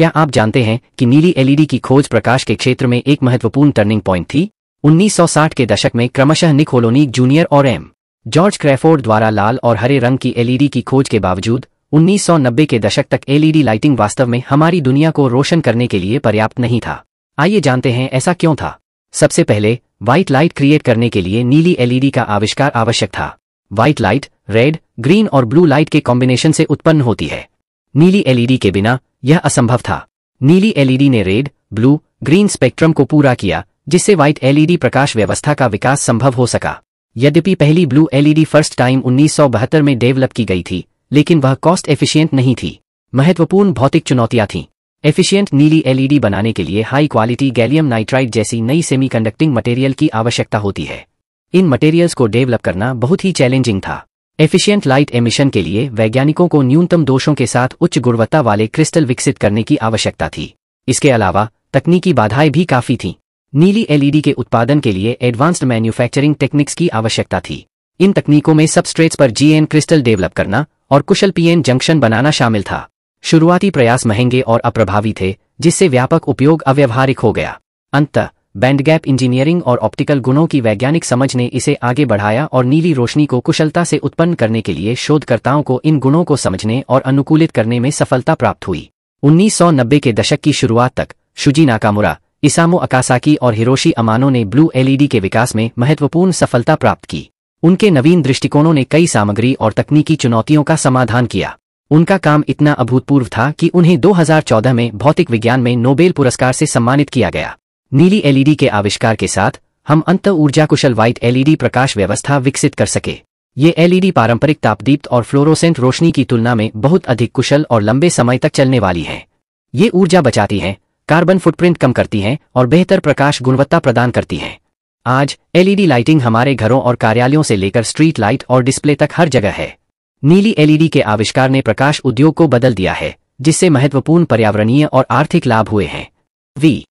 क्या आप जानते हैं कि नीली एलईडी की खोज प्रकाश के क्षेत्र में एक महत्वपूर्ण टर्निंग पॉइंट थी? 1960 के दशक में क्रमशः निक होलोनिक जूनियर और एम. जॉर्ज क्रैफोर्ड द्वारा लाल और हरे रंग की एलईडी की खोज के बावजूद 1990 के दशक तक एलईडी लाइटिंग वास्तव में हमारी दुनिया को रोशन करने के लिए पर्याप्त नहीं था। आइए जानते हैं ऐसा क्यों था। सबसे पहले, व्हाइट लाइट क्रिएट करने के लिए नीली एलईडी का आविष्कार आवश्यक था। व्हाइट लाइट रेड, ग्रीन और ब्लू लाइट के कॉम्बिनेशन से उत्पन्न होती है। नीली एलईडी के बिना यह असंभव था। नीली एलईडी ने रेड, ब्लू, ग्रीन स्पेक्ट्रम को पूरा किया, जिससे व्हाइट एलईडी प्रकाश व्यवस्था का विकास संभव हो सका। यद्यपि पहली ब्लू एलईडी फर्स्ट टाइम 1972 में डेवलप की गई थी, लेकिन वह कॉस्ट एफिशिएंट नहीं थी। महत्वपूर्ण भौतिक चुनौतियां थीं। एफिशिएंट नीली एलईडी बनाने के लिए हाई क्वालिटी गैलियम नाइट्राइड जैसी नई सेमीकंडक्टिंग मटेरियल की आवश्यकता होती है। इन मटेरियल्स को डेवलप करना बहुत ही चैलेंजिंग था। एफिशिएंट लाइट एमिशन के लिए वैज्ञानिकों को न्यूनतम दोषों के साथ उच्च गुणवत्ता वाले क्रिस्टल विकसित करने की आवश्यकता थी। इसके अलावा तकनीकी बाधाएं भी काफी थीं। नीली एलईडी के उत्पादन के लिए एडवांस्ड मैन्युफैक्चरिंग टेक्निक्स की आवश्यकता थी। इन तकनीकों में सबस्ट्रेट्स पर जीएन क्रिस्टल डेवलप करना और कुशल पीएन जंक्शन बनाना शामिल था। शुरुआती प्रयास महंगे और अप्रभावी थे, जिससे व्यापक उपयोग अव्यावहारिक हो गया। अंततः बैंडगैप इंजीनियरिंग और ऑप्टिकल गुणों की वैज्ञानिक समझ ने इसे आगे बढ़ाया और नीली रोशनी को कुशलता से उत्पन्न करने के लिए शोधकर्ताओं को इन गुणों को समझने और अनुकूलित करने में सफलता प्राप्त हुई। 1990 के दशक की शुरुआत तक शुजी नाकामुरा, इसामो अकासाकी और हिरोशी अमानो ने ब्लू एलईडी के विकास में महत्वपूर्ण सफलता प्राप्त की। उनके नवीन दृष्टिकोणों ने कई सामग्री और तकनीकी चुनौतियों का समाधान किया। उनका काम इतना अभूतपूर्व था कि उन्हें 2014 में भौतिक विज्ञान में नोबेल पुरस्कार से सम्मानित किया गया। नीली एलईडी के आविष्कार के साथ हम अंत ऊर्जा कुशल व्हाइट एलईडी प्रकाश व्यवस्था विकसित कर सके। ये एलईडी पारंपरिक तापदीप्त और फ्लोरोसेंट रोशनी की तुलना में बहुत अधिक कुशल और लंबे समय तक चलने वाली हैं। ये ऊर्जा बचाती हैं, कार्बन फुटप्रिंट कम करती हैं और बेहतर प्रकाश गुणवत्ता प्रदान करती हैं। आज एलईडी लाइटिंग हमारे घरों और कार्यालयों से लेकर स्ट्रीट लाइट और डिस्प्ले तक हर जगह है। नीली एलईडी के आविष्कार ने प्रकाश उद्योग को बदल दिया है, जिससे महत्वपूर्ण पर्यावरणीय और आर्थिक लाभ हुए हैं। वी